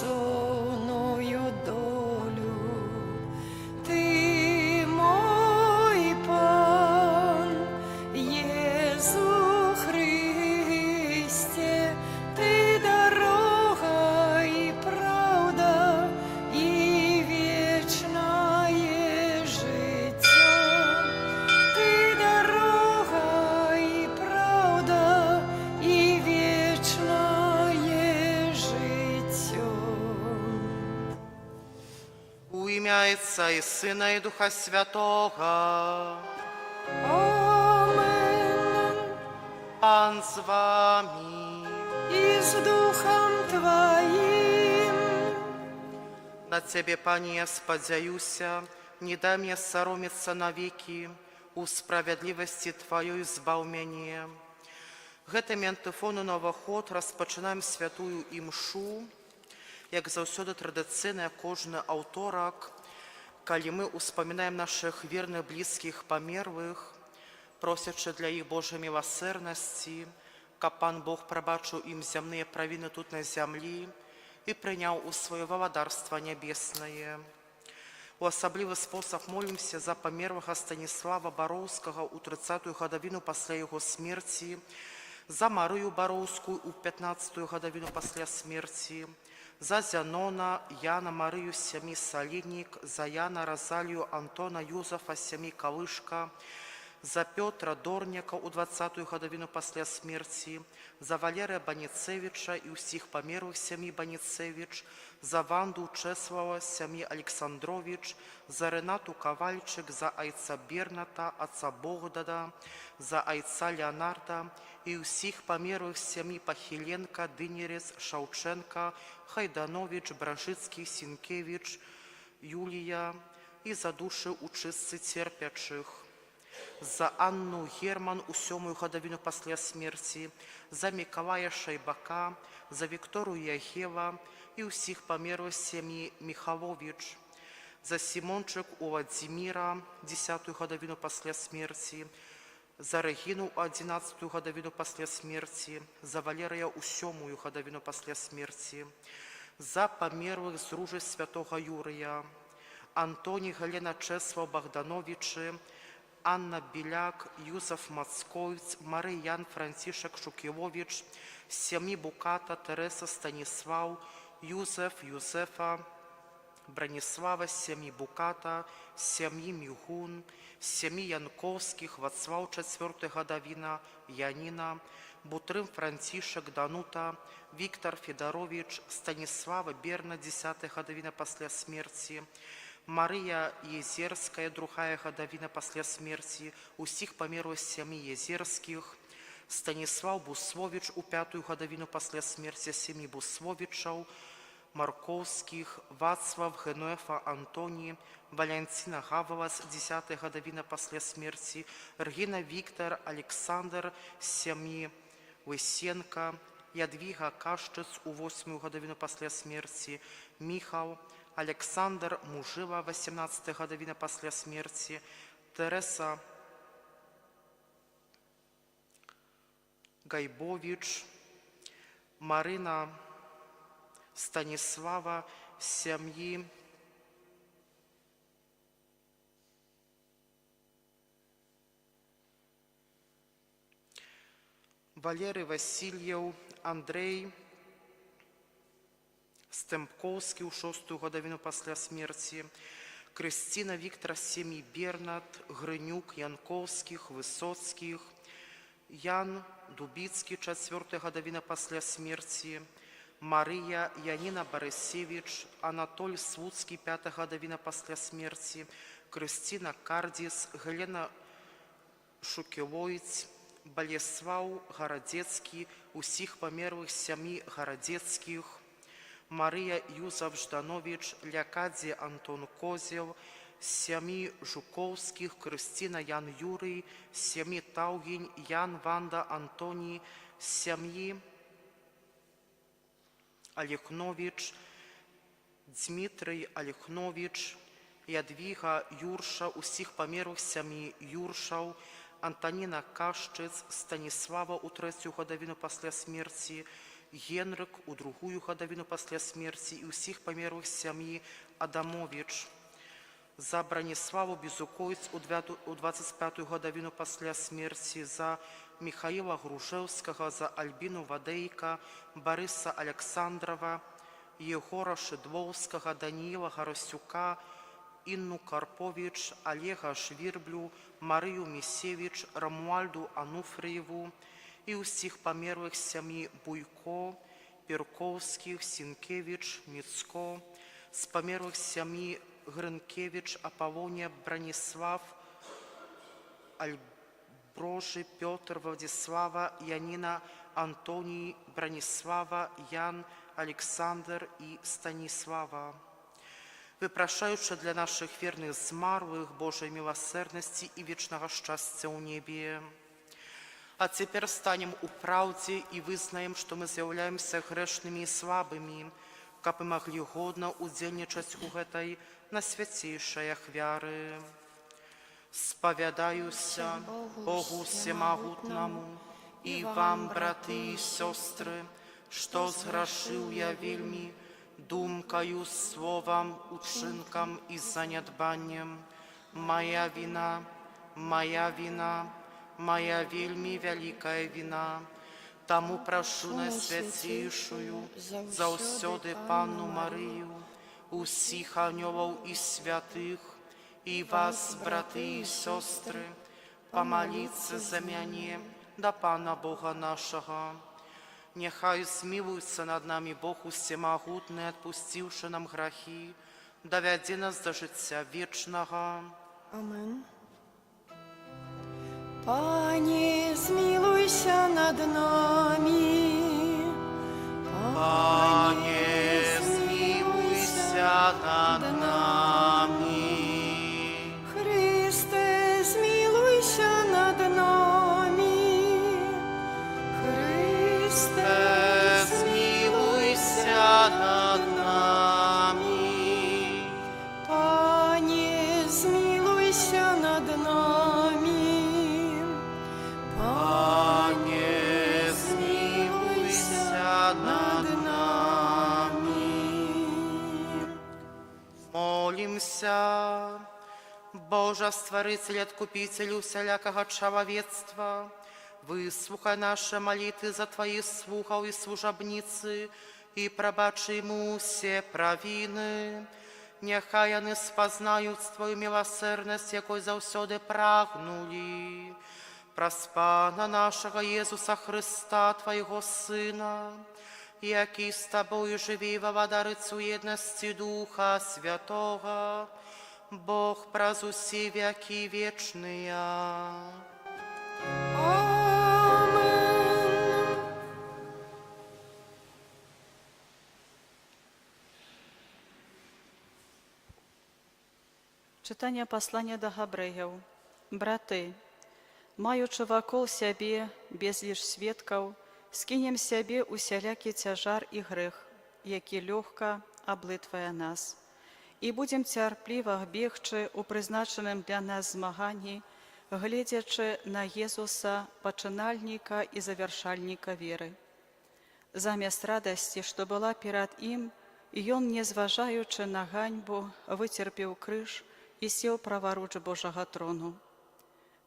безсонную долю. Ти мой пан, Єсу Христе, ти дорога и правда, и вечное життя. Ти дорога и правда, и вечное життя. У ім'я Отця і Сина, і Духа Святого. Амен. Пан з вами. И с Духом Твоим. На Тебе, Пані, я сподяюся, не дай мне соромиться навеки, у справедливости Твоей збав мяне. Гэтым антыфону на ўваход распачынаем святую імшу, як заўсёды традыцыйна кожны аўторак, калі мы успамінаем нашых верных блізкіх памерлых, просячы для іх Божай міласэрнасці, каб Пан Бог прабачыў ім зямныя правіны тут на зямлі і прыняў у сваё валадарства нябеснае. У асаблівы спосаб молімся за памерлага Станіслава Бароўскага ў 30-ю гадавіну пасля яго смерці, за Марыю Бароўскую ў 15-ю гадавіну пасля смерці, за Зянона, Яна, Марыю сямі Салінік, за Яна, Розалію, Антона, Юзафа сямі Калышка, за Пётра Дорняка ў 20-ю гадавіну пасля смерці, за Валерыя Баніцевіча і ўсіх памерлых сямі Баніцевіч, за Ванду Чеслава сямі Александрович, за Ренату Кавальчик, за айца Берната, отца Богдана, за айца Леонарда і ўсіх памерлых сямі Пахіленка, Дынерец, Шаўченка, Хайданович, Бражыцкі, Сінкевич, Юлія і за душы ў чыстцы церпячых, за Анну Герман у 7-ю гадавіну пасля смерці, за Миколая Шайбака, за Вікторію Ягева і ўсіх памерлых сям'і Михалович, за Сімончык у Владзіміра, 10-ю гадавіну пасля смерці, за Регіну у 11-ю гадавіну пасля смерці, за Валерыя у 7-ю гадавіну пасля смерці, за памерлых з ружы святога Юрыя, Антоній, Галена Чеслав, Богдановичы, Анна Біляк, Юзеф Мацкоўц, Марыян, Францішак Шукілович, сям'і Буката, Тереса, Станіслав, Юзеф, Юзефа, Браніслава, сям'і Буката, сям'і Мігун, сям'і Янковскіх, Вацлаў, 4-я гадавіна, Яніна, Бутрым Францішак, Данута, Віктор Федорович, Станіслава Берна, 10-я гадавіна пасля смерці, Марыя Езерская, 2-я гадавіна пасля смерці, усіх памерлых сям'і Езерскіх, Станіслав Буслович у 5-ю гадавіну пасля смерці сям'і Бусловичаў, Марковскіх, Вацлав, Генуефа, Антоні, Валянціна Гавалас, 10-я гадавіна пасля смерці, Ргіна Віктор, Александр, сям'і Лысенка, Ядвіга Кашчыц у 8-ю гадавіну пасля смерці, Міхал, Александр Мужыла, 18-я гадавіна пасля смерці, Тереса Гайбович, Марина Станіслава, сям'і Валерий Васильев, Андрей Стемпковский у 6-ю гадавіну пасля смерці, Кристина Віктора сям'і Бернат, Гринюк, Янковских, Высоцких, Ян Дубіцкі, 4-я гадавіна пасля смерці, Марыя Яніна Барысевич, Анатоль Слуцкі, 5-я гадавіна пасля смерці, Кристина Кардіс, Гелена Шукілойць, Балеслаў Гарадзецкі, усіх памерлых сям'і Гарадзецкіх, Марыя Юзаф Жданович, Лякадзе Антон Козел, сям'і Жукоўскіх, Кристина Ян Юрый, сям'і Таўгень, Ян Ванда Антоній, сям'і Алехнович, Дмитрий Алехнович, Ядвіга Юрша, усіх памерлых сям'і Юршаў, Антоніна Кашчыц, Станіслава у 3-ю гадавіну пасля смерці, Генрык у другую гадавіну пасля смерці і ўсіх памерлых сям'і Адамович. За Браніславу Безукоўец у 25-ю гадавіну пасля смерці, за Михаила Гружевского, за Альбину Вадейка, Бориса Александрова, Егора Шедловского, Даниила Гарасюка, Инну Карпович, Олега Жвірблю, Марию Місевич, Рамуальду Ануфриеву і усіх памерлих сям'ї Буйко, Перковских, Сінкевич, Міцко, з памерлих сям'ї Гринкевич, Аполлония, Бранислав, Альброжи, Петр, Владислава, Янина, Антоний, Бранислава, Ян, Александр и Станислава. Выпрашаючи для наших вірних змарлих Божої милосердності і вічного щастя у небі. А теперь станем у правде и вызнаем, что мы з'являемся грешными и слабыми, каб мы могли годно удзельничать у этой на святейшей ахвяры. Сповядаюся Богу Всемогутному и вам, браты и сестры, что сгрешил я вельми думкою, словом, учинком и занедбанием. Моя вина, моя вельми великая вина. Тому прошу найсвятейшую, заусёды Панну Марию, усіх анёлов и святых, и вас, браты и сестры, помолиться за мяне до Пана Бога нашего. Нехай змилуется над нами Бог Всемогутный, отпустивший нам грехи, доведе нас до життя вечного. Амен. Пане, змилуйся над нами. Пане, змилуйся над нами. Христе, змилуйся над нами. Христе, Змилуйся над нами. Пане, змилуйся над нами. Пане, змилуйся над нами. Молимся. Боже, Створитель, Откупитель всякого человечества, выслухай наши молитвы за Твоих слухов и служебницы и пробачи ему все провины. Нехай они спознают Твою милосердность, якой завсёды прагнули. Проспана нашего Иисуса Христа, Твоего Сына, який с Тобою живи во владарицу едности Духа Святого, Бог праз уси веки вечные. Амен. Читання послання до Габреяў. Браты, маючы вакол сябе безліч сведкаў, скінем сябе усялякі цяжар і грэх, які лёгка аблытвае нас. І будзем цярпліва бегчы ў прызначаным для нас змаганні, гледзячы на Езуса, пачынальніка і завяршальніка веры. Замест радасці, што была перад ім, ён, не зважаючы на ганьбу, выцерпеў крыж і сеў праваруч Божага трону.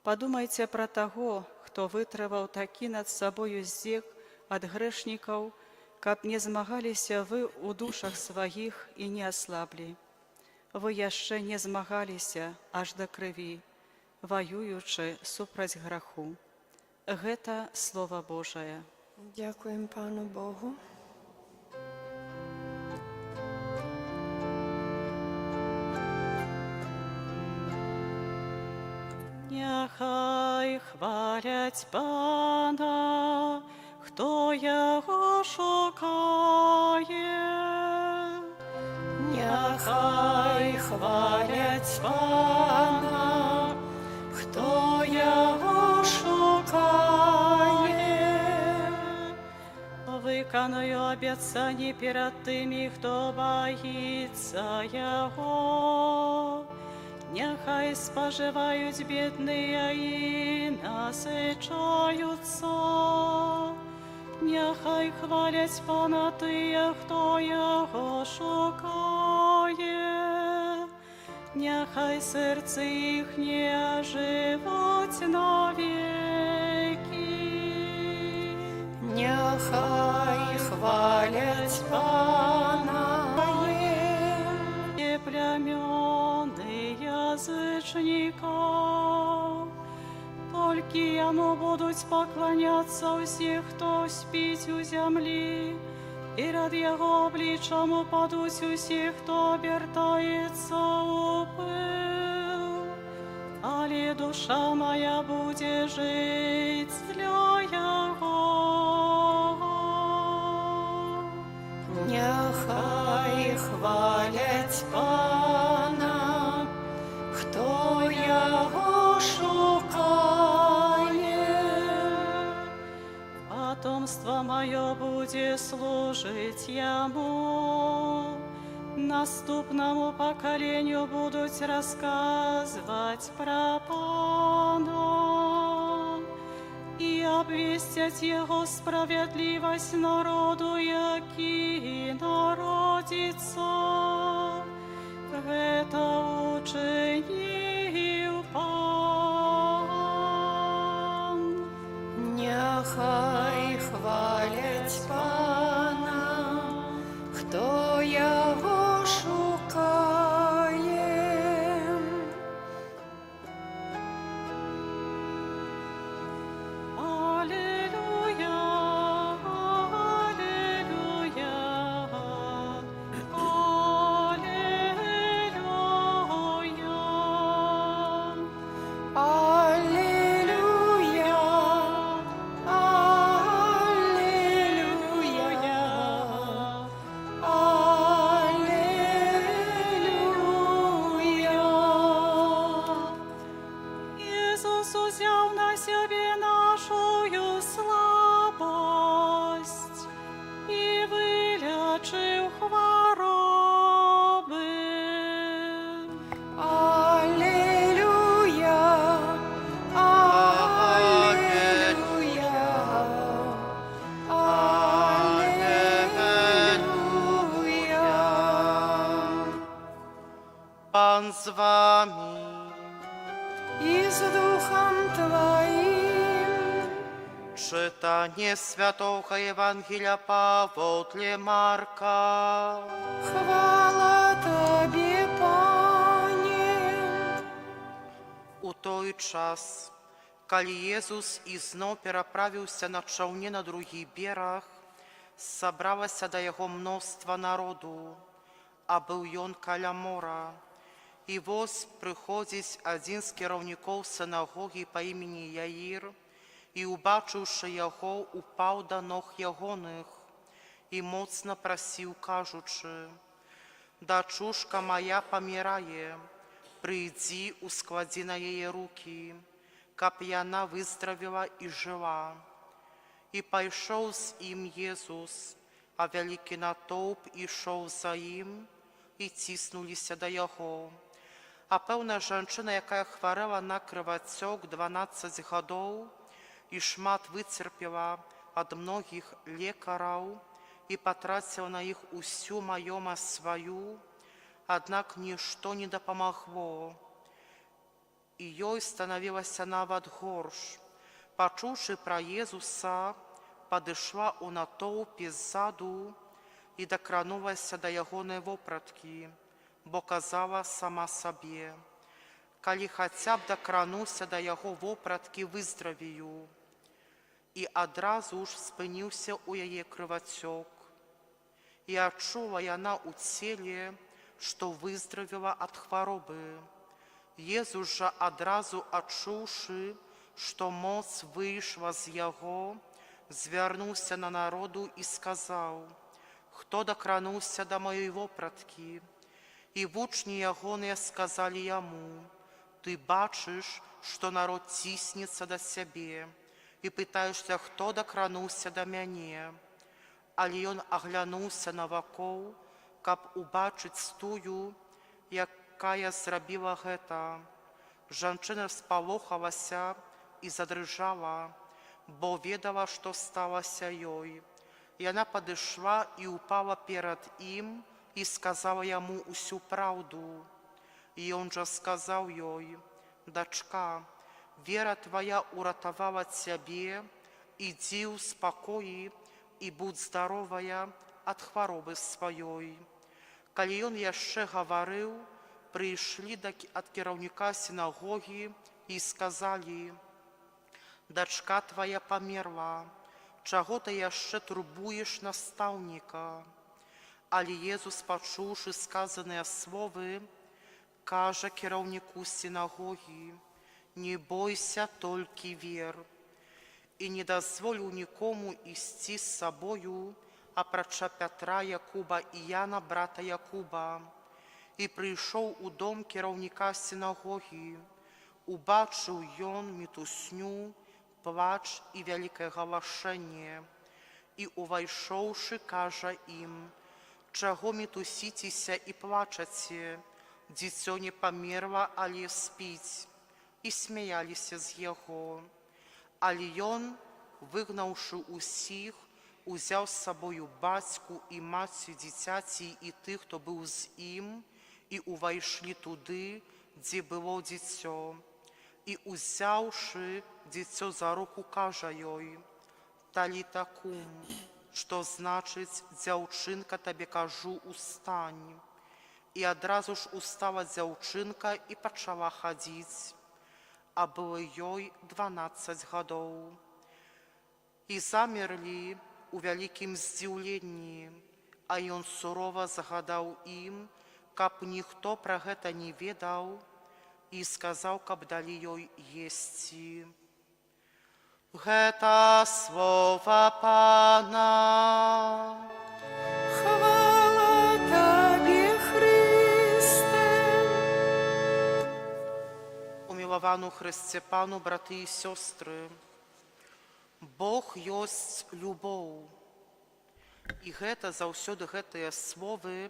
Падумайце пра таго, хто вытрываў такі над сабою здзек ад грэшнікаў, каб не змагаліся вы ў душах сваіх і не аслаблі. Вы яшчэ не змагаліся аж да крыві, ваюючы супраць граху. Гэта Слова Божае. Дякуємо Пану Богу. Няхай хваляць Пана, хто яго шукае. Няхай хваляць Пана, хто яго шукае. Выканую абяцанні перад тымі, хто баіцца яго. Няхай спажываюць бедныя і насычаюцца. Нехай хвалять Пана тыя, хто Його шукає, нехай серце їхнє живуть навіки. Нехай хвалять Пана. Є племёны язычников, толькі Яму будуть поклоняться усіх, хто спить у землі, і рад Його обличчям упадуть усі, хто обертається у пил. Але душа моя буде жить для Його. Нехай хвалять Пана, хто Його шукає. Потомство мое буде служить Йому, наступному поколению будуть розказувати про Пана і обвістять Його справедливость народу, який народиться. Это учинив Пан. Нехай хвалять Пана, хто Його шукає. Алілуя, алілуя, алілуя. Алілуя, алілуя. Ісус узяв на себе нашу слабость і вилячив хвороби. Алілуя, алілуя, алілуя. Пан з вами. І з Духом Твоїм. Czytanie Świętego Ewangelia Pawła Marka. Хвала Тобі, Пане. У той час, калі Єzus ізноў пераправіўся на чаўне на другі бераг, сабралася да яго мноства народу, а быў ён каля мора. І вось прыходзіць адзін з кіраўнікоў сінагогі па імені Яір, і, убачыўшы яго, упаў да ног ягоных і моцна прасіў, кажучы: «Дачушка моя памірае, прыйдзі, ускладзі на яе рукі, каб яна выздравіла і жыла». І пайшоў з ім Езус, а вялікі натоўп ішоў за ім, і ціснуліся да яго. А пэўна жанчына, якая хварэла на крывацёк 12 гадоў і шмат выцерпела ад многіх лекараў і патраціла на іх усю маёмасць сваю, аднак нішто не дапамагло. І ёй станавілася нават горш. Пачуўшы пра Езуса, падышла ў натоўпе ззаду і дакранулася да ягонай вопраткі, бо казала сама сабе: «Калі хаця б дакрануся да яго вопраткі, выздравею». І адразу ж спыніўся ў яе крывацёк. І адчула яна ў целе, што выздравела ад хваробы. Езус жа адразу адчуўшы, што моц выйшла з яго, звярнуўся на народу і сказаў: «Хто дакрануўся да маёй вопраткі?» І вучні ягоныя сказалі яму: «Ты бачыш, што народ ціснецца да сябе, і пытаешся, хто дакрануўся да мяне». Але ён аглянуўся навакол, каб убачыць тую, якая зрабіла гэта. Жанчына спалохалася і задрыжала, бо ведала, што сталася ёй. Яна падышла і упала перад ім і сказала яму усю праўду. І ён жа сказаў ёй: «Дачка, вера твая уратавала цябе, ідзі ў спакоі і будь здаровая ад хваробы сваёй». Калі ён яшчэ гаварыў, прыйшлі ад кіраўніка сінагогі і сказалі: «Дачка твая памерла, чаго ты яшчэ турбуеш настаўніка?» Але Езус, пачуўшы сказаныя словы, кажа кіраўніку сінагогі: «Не бойся, толькі вер». І не дазволіў нікому ісці з сабою, апрача Пятра, Якуба і Яна, брата Якуба. І прыйшоў у дом кіраўніка сінагогі. Убачыў ён мітусню, плач і вялікае галашэнне. І, увайшоўшы, кажа ім: «Чаго мітусіцеся і плачаце? Дзіцё не памерла, але спіць». І смяяліся з яго. Але ён, выгнаўшы ўсіх, узяў з сабою бацьку і маці дзіцяці і тых, хто быў з ім, і увайшлі туды, дзе было дзіцё. І, узяўшы дзіцё за руку, кажа ёй: «Таліта кум», што значыць: «Дзяўчынка, табе кажу, устань». І адразу ж устала дзяўчынка і пачала хадзіць. А было ёй 12 гадоў. І замерлі у вялікім здзіўленні, а ён сурова загадаў ім, каб ніхто пра гэта не ведаў, і сказаў, каб далі ёй есці. Гэта слова Пана. Хвала Табе, Христе. Умілавану Христе Пану, браты і сёстры, Бог ёсць любоў. І гэта заўсёды гэтыя словы,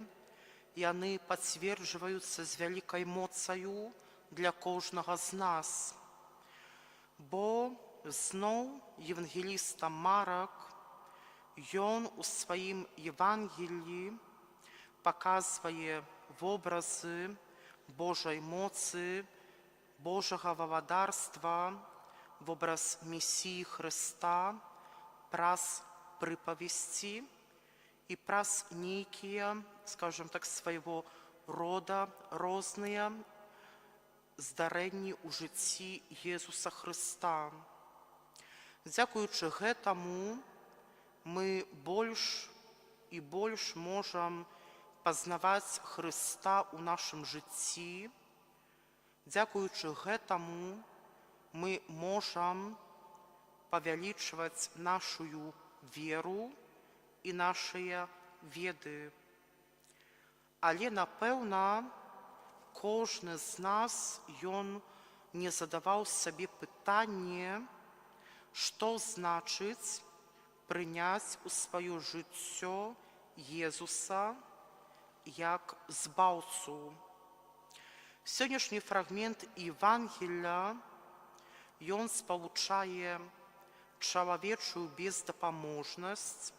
яны пацверджваюцца з вялікай моцаю для кожнага з нас. Бо зноў евангеліста Марак, ён у сваім Евангеліі паказвае вобразы Божай моцы, Божага валадарства, вобраз Месіі Хрыста праз прыпавесці і праз нейкія, скажем так, свайго рода розныя здарэнні ў жыцці Езуса Хрыста. Дзякуючы гэтаму мы больш і больш можам пазнаваць Хрыста ў нашым жыцці. Дзякуючы гэтаму мы можам павялічваць нашую веру і нашыя веды. Але, напэўна, кожны з нас, ён не задаваў сабе пытанне, што значыць прыняць у сваё жыццё Езуса як збаўцу. Сённяшні фрагмент Евангелія, ён спалучае чалавечую бездапаможнасць,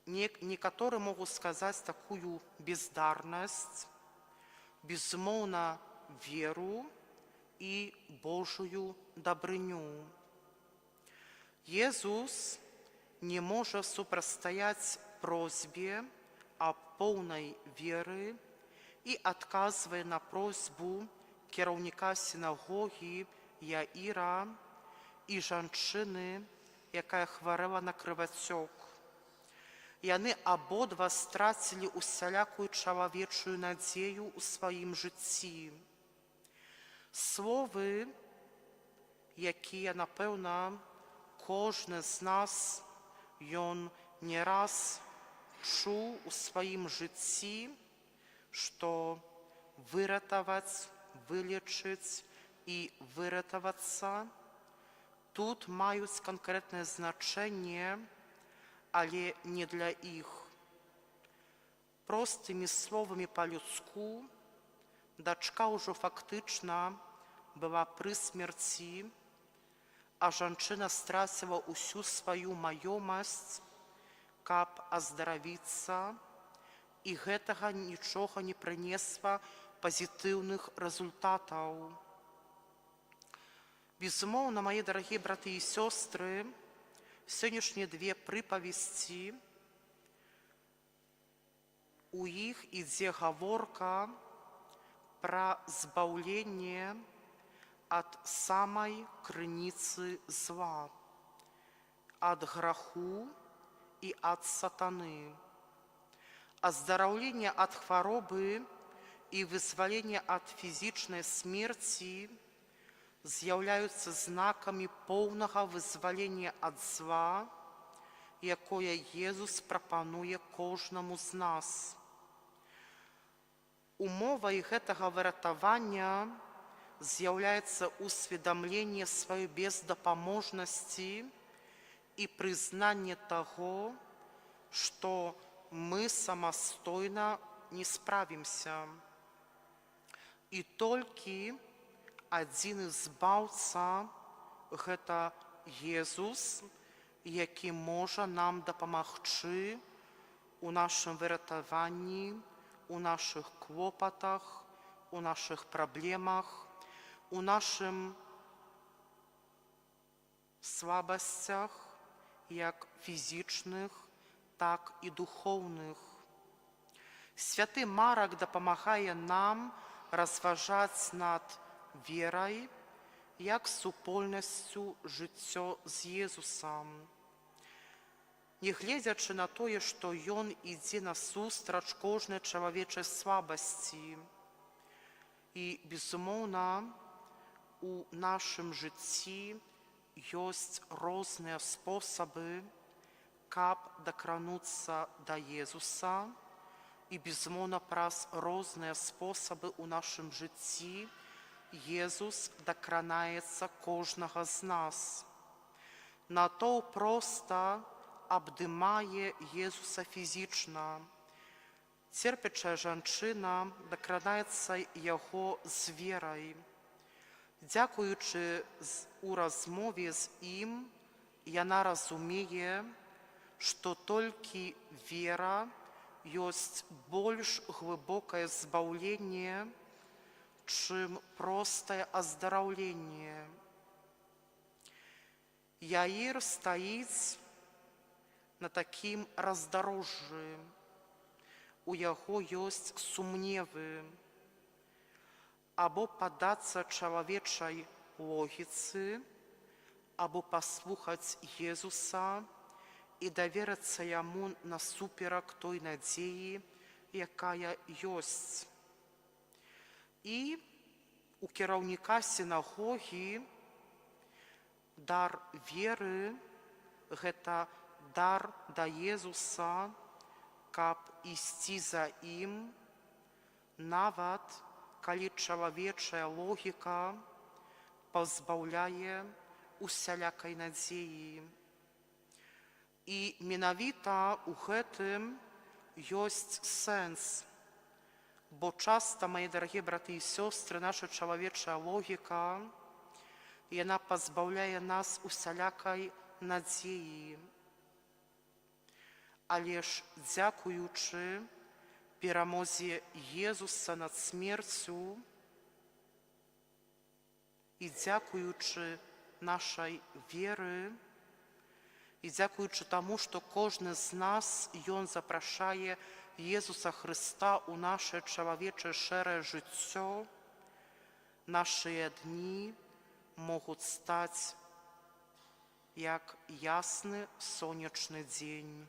некаторы могуць сказаць такую бездарнасць, безумоўна, веру і Божую дабрыню. Езус не можа супрацьстаяць просьбе аб поўнай веры і адказвае на просьбу кіраўніка сінагогі Яіра і жанчыны, якая хварэла на крывацёк. Яны абодва страцілі усялякую чалавечую надзею ў сваім жыцці. Словы, якія, напэўна, кожны з нас, ён не раз чуў у сваім жыцці, што выратаваць, вылечыць і выратавацца тут маюць канкрэтнае значэнне, але не для іх. Простымі словамі па-людску, дачка ўжо фактычна была пры смерці, а жанчына страціла ўсю сваю маёмасць, каб аздаравіцца, і гэтага нічога не прынесла пазітыўных результатаў. Безумоўна, мае дарагія браты і сёстры, сённяшнія две прыпавесці, у іх ідзе гаворка пра збаўленне ад самай крыніцы зла, ад граху і ад сатаны. Аздараўленне ад хваробы і вызваленне ад фізічнай смерці з'яўляюцца знакамі поўнага вызвалення ад зла, якое Езус прапануе кожнаму з нас. Умовай гэтага выратавання з'яўляецца усведамленне сваёй бездапаможнасці і прызнанне таго, што мы самастойна не справімся. І толькі адзіны збаўца – гэта Езус, які можа нам дапамагчы у нашым выратаванні, у нашых клопатах, у нашых праблемах, у нашым слабасцях, як фізічных, так і духоўных. Святы Марак дапамагае нам разважаць над верай, як супольнасцю жыццё з Езусам. Нягледзячы на тое, што ён ідзе насустрач кожнай чалавечай слабасці. І, безумоўна, у нашым жыцці ёсць розныя спосабы, каб дакрануцца да Езуса, і, безумоўна, праз розныя спосабы ў нашым жыцці Езус дакранаецца кожнага з нас. Натоўп проста абдымае Езуса фізічна. Церпячая жанчына дакранаецца яго з верай. Дзякуючы у размове з ім, яна разумее, што толькі вера ёсць больш глыбокае збаўленне, чым простае аздараўленне. Яір стаіць на такім раздарожжы. У яго ёсць сумневы. Або паддацца чалавечай логіцы, або паслухаць Езуса і даверыцца яму насуперак той надзеі, якая ёсць. І у кіраўніка сінагогі дар веры – гэта дар да Езуса, каб ісці за ім, нават калі чалавечая логіка пазбаўляе усялякай надзеі. І менавіта ў гэтым ёсць сэнс, бо часта, мае дарагія браты і сёстры, наша чалавечая логіка, яна пазбаўляе нас усялякай надзеі. Але ж дзякуючы перамозе Езуса над смерцю і дзякуючы нашай веры, і дзякуючы таму, што кожны з нас, ён запрашае Езуса Хрыста ў наше чалавечае шэрае жыццё, нашыя дні могуць стаць як ясны сонечны дзень.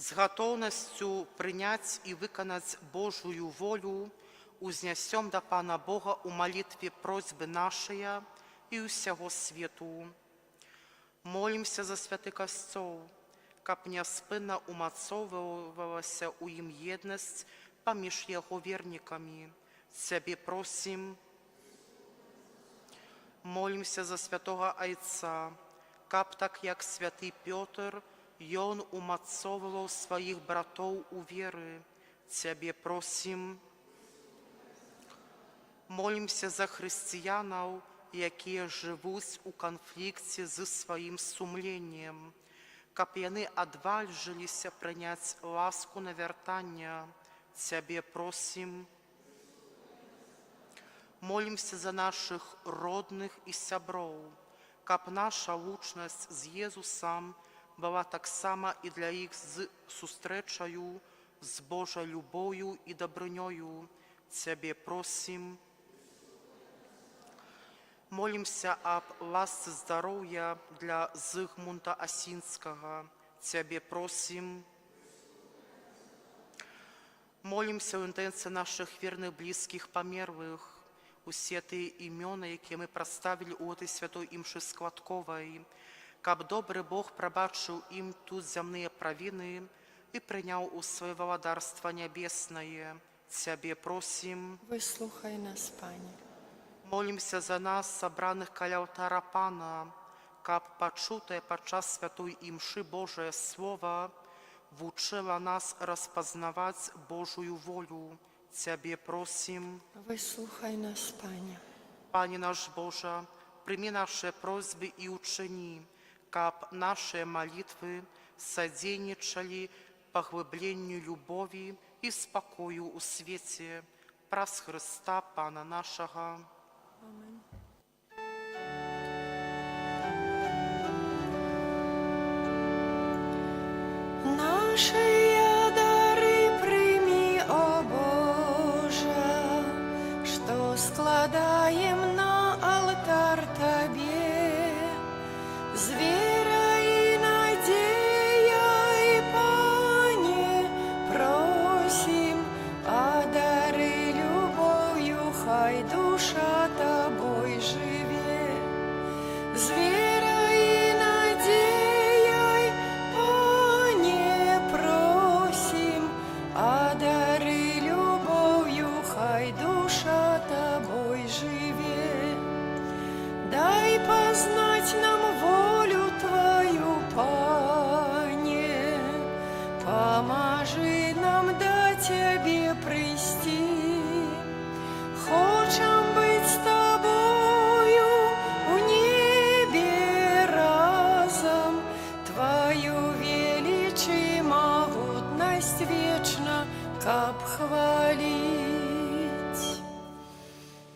З гатоўнасцю прыняць і выканаць Божую волю узнясём да Пана Бога ў малітве просьбы нашыя і ўсяго свету. Молімся за святы касцёл, каб няспынна умацоўвалася ў ім еднасць паміж яго вернікамі. Цябе просім. Молімся за святога Айца, каб так, як святый Пётр, ён умацоўваў сваіх братоў у веры. Цябе просім. Молімся за хрысціянаў, якія жывуць у канфлікце з сваім сумленнем, каб яны адважыліся прыняць ласку навяртання. Цябе просім. Молімся за нашых родных і сяброў, каб наша лучнасць з Езусам была таксама і для іх з сустрэчаю, з Божай любою і дабрынёю. Цябе просім. Молімся аб ласцы здароўя для Зыгмунта Асінскага. Цябе просім. Молімся ў інтэнцыі нашых верных блізкіх памерлых. Усе тыя імёны, якія мы праставілі ў гэтай святой імшы складковай, каб добры Бог прабачыў ім тут зямныя правіны і прыняў у сваё валадарства нябеснае. Цябе просім. Выслухай нас, Пане. Молімся за нас, сабраных каля алтара Пана, каб пачутае падчас святой імшы Божае Слова вучыла нас распазнаваць Божую волю. Цябе просім. Выслухай нас, Пане. Пане наш Божа, прыймі нашы просьбы і ўчыні, каб нашыя малітвы садзейнічалі паглыбленню любові і спакою ў свеце праз Хрыста Пана нашага. Amen. Наши дары прими, о Боже, что складаем на алтарь Тебе, с верой и надеей, Пане, просим, одари любовью, хай душа Тобой живе. С верой и надеей, Пане, просим, одари любовью, хай душа Тобой живе. Дай познать нам волю Твою, Пане, поможи нам до Тебе прийти. Хочем быть с Тобою в небе разом, Твою величие, могутность вечно, каб хвалить.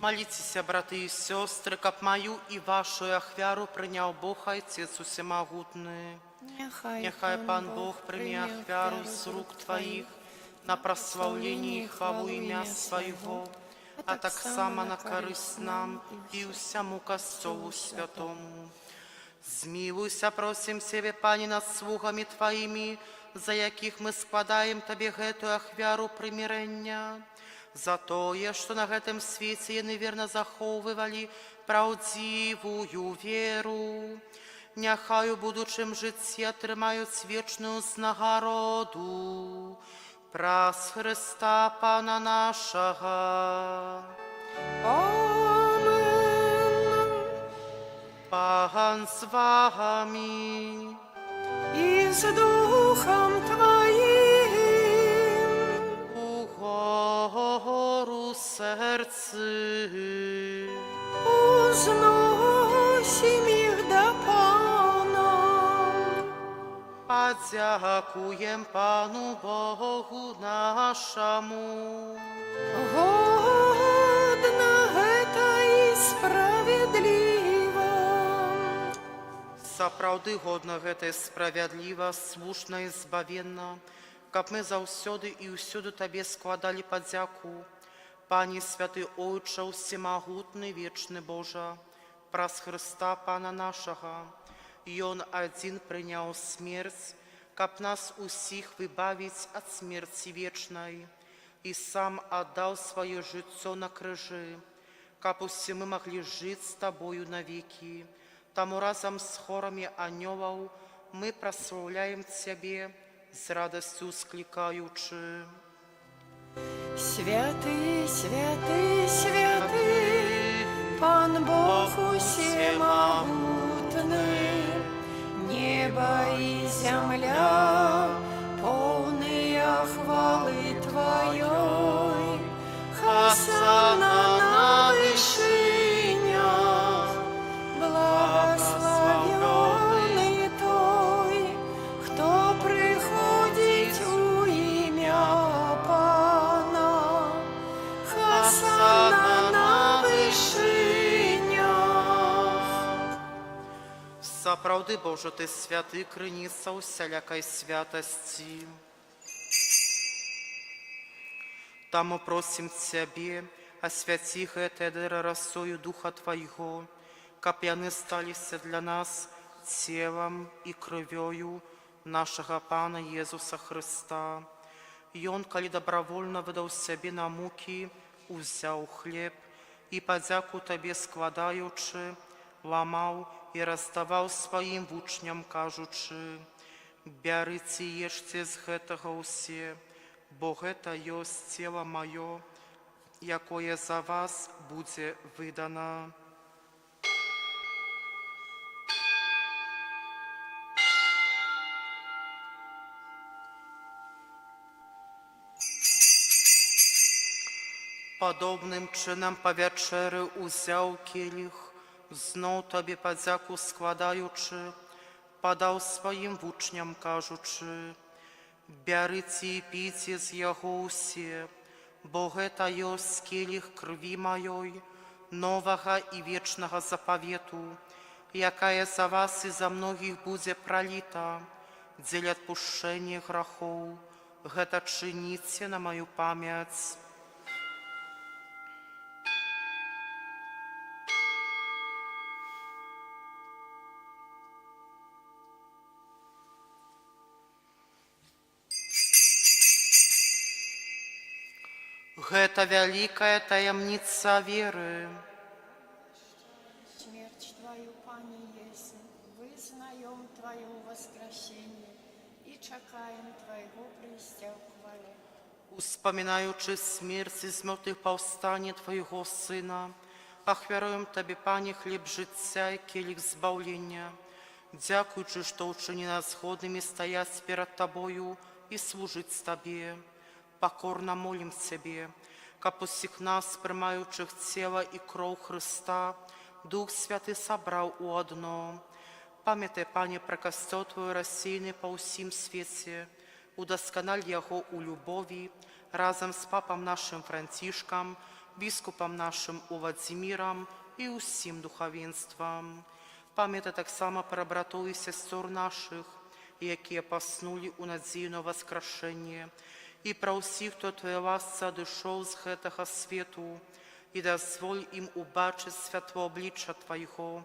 Моліцеся, браты і сёстры, каб маю і вашу ахвяру прыняў Бог Отец усемагутны. Няхай Пан Бог прыме ахвяру з рук Твоих на прославление и хвалу імя Свайго, а таксама на карысць нам і ўсяму Касцёлу святому. Змілуйся, просім Цябе, Пане, над слугамі Тваімі, за якіх мы складаем Табе гэтую ахвяру прымірэння, за тое, што на гэтым свеце яны верна захоўвалі праўдзівую веру. Няхай у будучым жыцці атрымаюць вечную узнагароду праз Хрыста Пана нашага. Amen. Пан з вами. И с Духом Твоим. Угору сердце. Узносим их до Пана. Подякуем Пану Богу нашему. Годно это и справедливо. Сапраўды годна гэта і справядліва, слушна і збавенна, каб мы заўсёды і ўсюды Табе складалі падзяку. Пане святы Ойча, усемагутны, вечны Божа, праз Хрыста Пана нашага, Ён адзін прыняў смерць, каб нас усіх выбавіць ад смерці вечнай, і сам аддаў сваё жыццё на крыжы, каб усе мы маглі жыць з Табою навекі. Таму разам з хорамі анёлаў мы праслаўляем Цябе, з радасцю склікаючы. Святый, святый, святый, Пан Бог усемогутный, Сапраўды, Божа, Ты святы, крыніца усялякай святасці. Таму просім Цябе, асвяці гэтыя дыры расою Духа Твайго, каб яны сталіся для нас целам і крывёю нашага Пана Езуса Хрыста. Ён, калі добравольна выдаў сябе на мукі, узяў хлеб і, падзяку Табе складаючы, ламаў і раздаваў сваім вучням, кажучы: «Бярыце і ешце з гэтага ўсе, бо гэта ёсць цела маё, якое за вас будзе выдана». Падобным чынам па вячэры ўзяў келіх, зноў Табе падзяку складаючы, падаў сваім вучням, кажучы: «Бярыце і піце з яго ўсе, бо гэта ёсць келіх крыві маёй, новага і вечнага запавету, якая за вас і за многіх будзе праліта дзеля адпушчэння грахоў. Гэта чыніце на маю памяць». Гэта вялікая таямніца веры. Смерть Твою, Пане, есть, вызнаем Твое воскресение и чакаем Твоего прийстя в хвале. Успамінаючы смерць і з мёртвых паўстанне Твайго Сына, ахвяруем Табе, Пане, хлеб жыцця і келіх збаўлення, дзякуючы, што ўчыні нас згоднымі стаяць перад Табою і служыць Табе. Пакорна молім Цябе, каб усіх нас, прымаючых цела і кроў Хрыста, Дух Святы сабраў у адно. Памятай, Пане, пра касцёл Твой рассеяны па ўсім свеце, удасканаль яго ў любові, разам з папам нашым Францішкам, біскупам нашым Уладзімірам і ўсім духавенствам. Памятай таксама пра братоў і сясцёр нашых, якія паснулі ў надзею на васкрашэнне, і пра ўсіх, хто Твоя ласца адышоў з гэтага свету, і дазволь ім убачыць святло аблічча Твайго.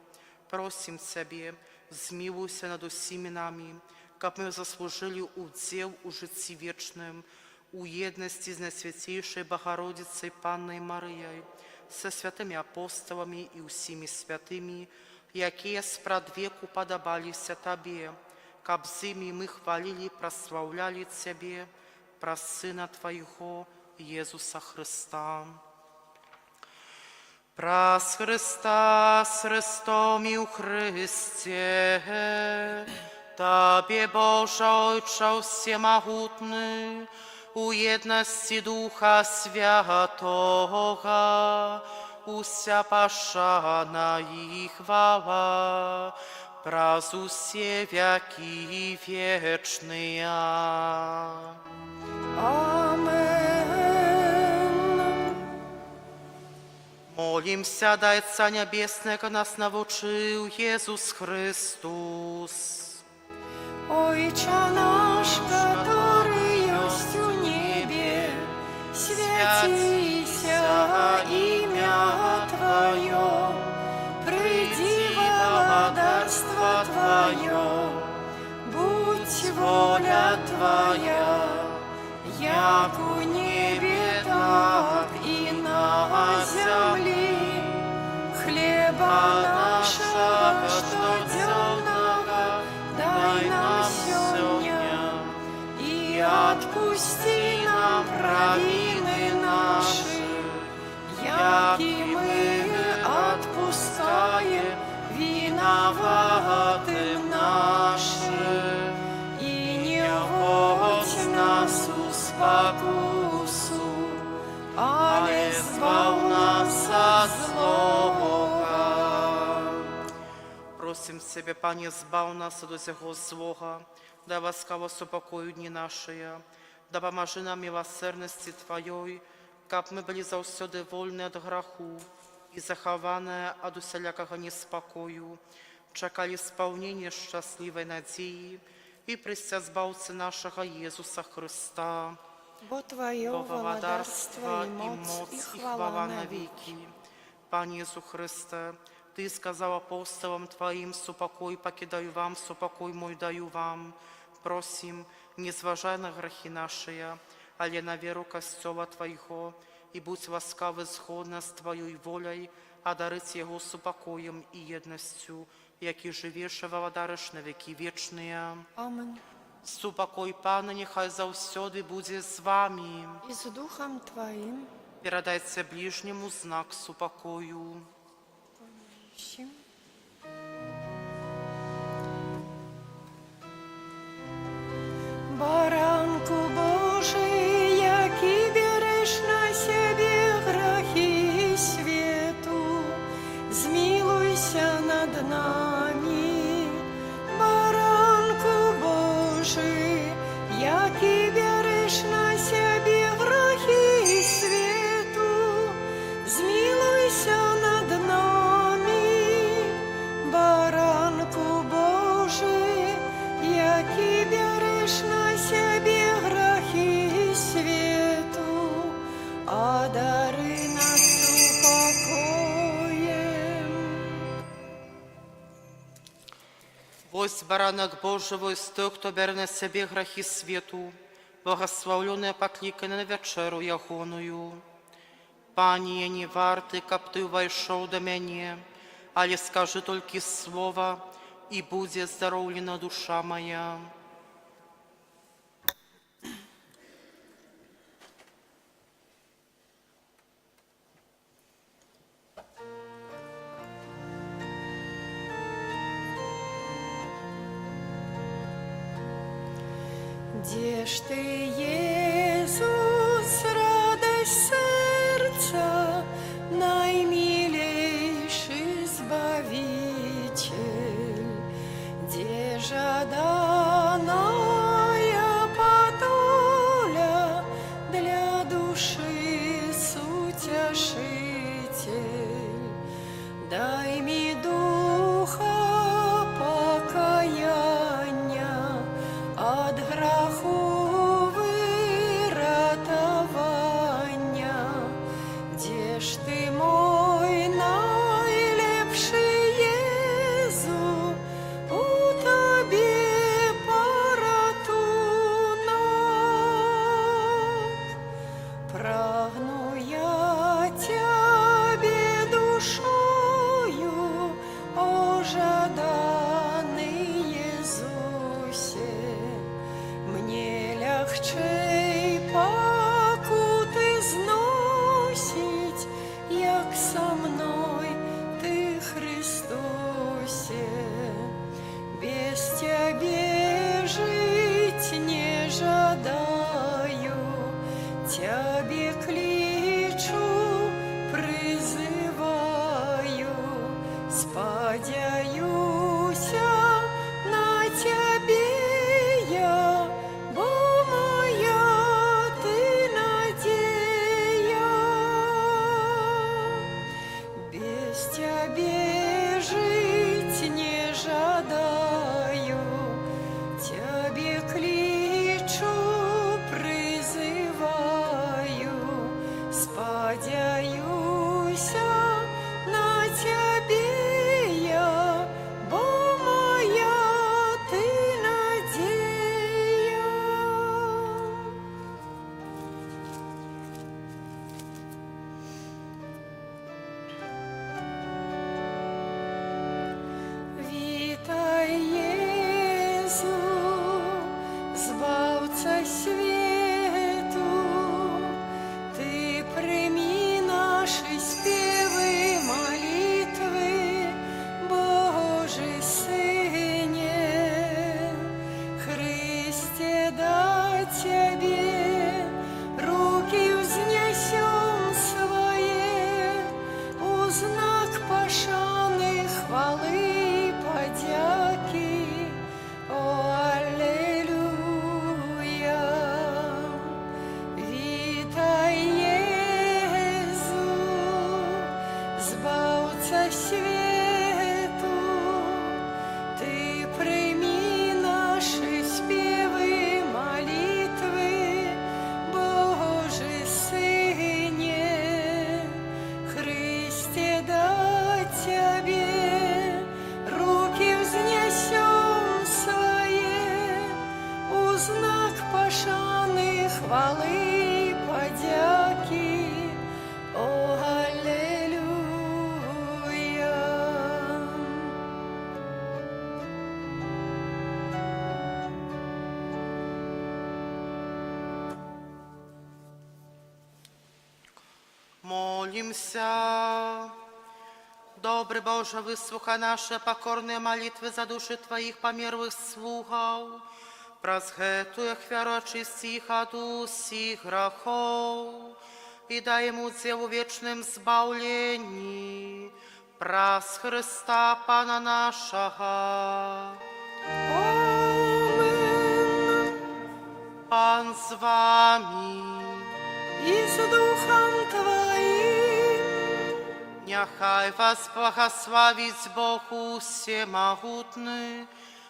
Просім Цябе, змілуйся над усімі намі, каб мы заслужылі удзел у жыцці вечным, у еднасці з Найсвяцейшай Багародзіцай Паннай Марыяй, са святымі апостоламі і ўсімі святымі, якія спрадвеку падабаліся Табе, каб з імі мы хвалілі і праслаўлялі Цябе, праз Сына Твайго, Езуса Хрыста. Праз Хрыста, з Хрыстом і ў Хрысце, Табе, Божа Ojcze Всемогутny, у єдності Духа Святого, уся пашана і хвала, праз усе веки вечные. Амен. Молимся, да Отца Небесного нас навучил Иисус Христос. Отче наш, который есть у небе, святися имя Твое, приди владарство Твое, будь воля Твоя, як у небе, так и на земле. Хлеба нашего штодневного дай нам сегодня, и отпусти нам провины наши, яки мы отпускаем виноватым нашим, и не вводь нас в спокусу, але избав нас от злого. Просим Себе, Пане, збав нас від усього злого, да ласкаво супокою дні наші, да поможи нам милосердності Твоєї, каб ми були завсюди вольні від граху і заховані від усілякого неспокою, czekali spełnienie szczęśliwej nadziei i przyjścia Zbawcy naszego Jezusa Chrysta. Bo Twoje Bo władarstwo i moc, i chwała na wieki. Panie Jezu Chryste, Ty сказал апостолам Твоим: «Супокой покидаю вам, супокой мой даю вам». Просим, не зважай на грехи наши, але на веру Костела Твоего, и будь ласкавы сходно с Твоей волей, одарить Его супокоем и едностью, яки живешь и владариш на веки вечные. Amen. Супокой Пана нехай завсёды будет с вами. I z duchem Twoim. Передайте ближнему знак супокою. Prosím. Baranku Boży, jaki bierzesz na siebie grzechy światu, zmiłuj się nad nami. Baranku Boży, jaki bierzesz na siebie grzechy światu, zmiłuj się nad nami. Baranku Boży, jaki bierzesz na siebie grzechy światu, a dary nas upokojem. Вось баранок Божий, вось той, хто бере на себе грехи світу, благословлений покликаний на вечеру ягоную. Пані, я не вартий, каб ти войшов до мене, але скажи тільки слово, і буде здоровлена душа моя. Gdzież Ty, Jezus, radość serca, najmilejszy Zbawiciel, gdzie żadana patuля dla duszy Cieszyciel. Daj mi ducha покаяння, od grzechu wyratowania. Gdzież Ty, mój najlepszy Jezu, u Tobie poratunek. Pragnu ja Ciebie duszою, o żadany Jezusie. Mnie легчej pokuty znosić, jak со мной Ty, Chrystusie. Без Ciebie żyć nie żadаю, Ciebie kliczу, призываю, сподяюся на Ciebie я, бо моя Ty надія. Без Ciebie żyć nie żadаю, Ciebie kliczу, призываю, сподяюся на Ciebie я, бо моя Ty надія. Witaj, Jezu, Zbawca światu. Ty прийми наші співи, молитви, Божий Сине. Христе, да Тебе руки взнесем свои, у знак пошаны, хвалы и подяки. О, аллилуйя! Witaj, Jezu, Zbawca światu. Тебе, руки взнесем свои, у знак пошаны хвалы подяки. О, аллилуйя! Молимся. Добрый Боже, выслухай наши покорные молитвы за души Твоих померлых слугов. Праз гэту ахвяру очисти их от усіх грехов и дай ему удел в вечном збавлении. Праз Христа Пана нашего. Амен. Пан с вами. И с Духом Твоим. Нехай вас благословить Бог всемогутный,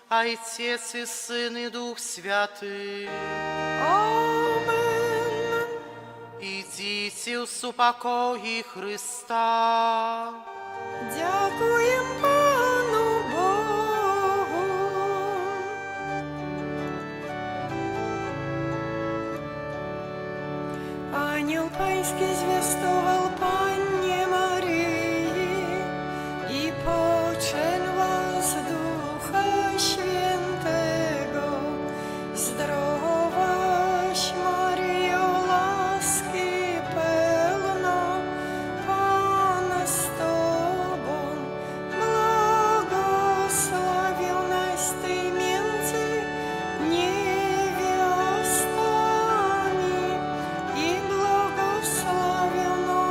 Отец и Сын и Дух Святый. Амен. Идите в супокой Христа. Дякуем Пану Богу. Ангел Паїнський звістував Панні Марії, і почен вас Духа Świętego. Zdrowaś Maryjo, łaski pełna, Pan z Tobą, błogosławionaś Ty między niewiastami i błogosławiono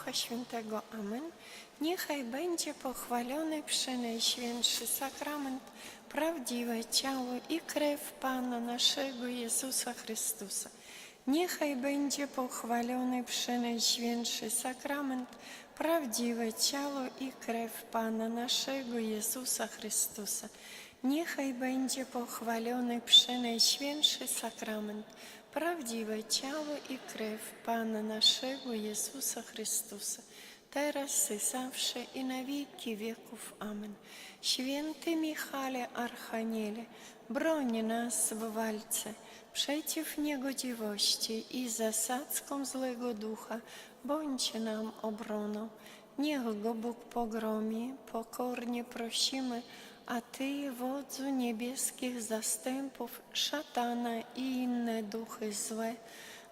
Ducha Świętego. Amen. Niechaj będzie pochwalony Przenajświętszy Sakrament, prawdziwe ciało i krew Pana naszego Jezusa Chrystusa. Niechaj będzie pochwalony Przenajświętszy Sakrament, prawdziwe ciało i krew Pana naszego Jezusa Chrystusa. Niechaj będzie pochwalony Przenajświętszy Sakrament, prawdziwe ciało i krew Pana naszego Jezusa Chrystusa, teraz i zawsze i na wieki wieków. Amen. Święty Michale Archaniele, broń nas w walce przeciw niegodziwości i zasadzkom złego ducha, bądź nam obroną. Niech go Bóg pogromi, pokornie prosimy, a Ty, wodzu niebieskich zastępów, szatana i inne duchy złe,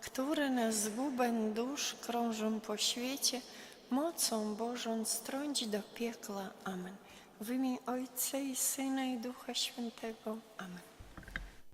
które na zgubę dusz krążą po świecie, mocą Bożą strąć do piekla. Amen. W imię Ojca i Syna i Ducha Świętego. Amen.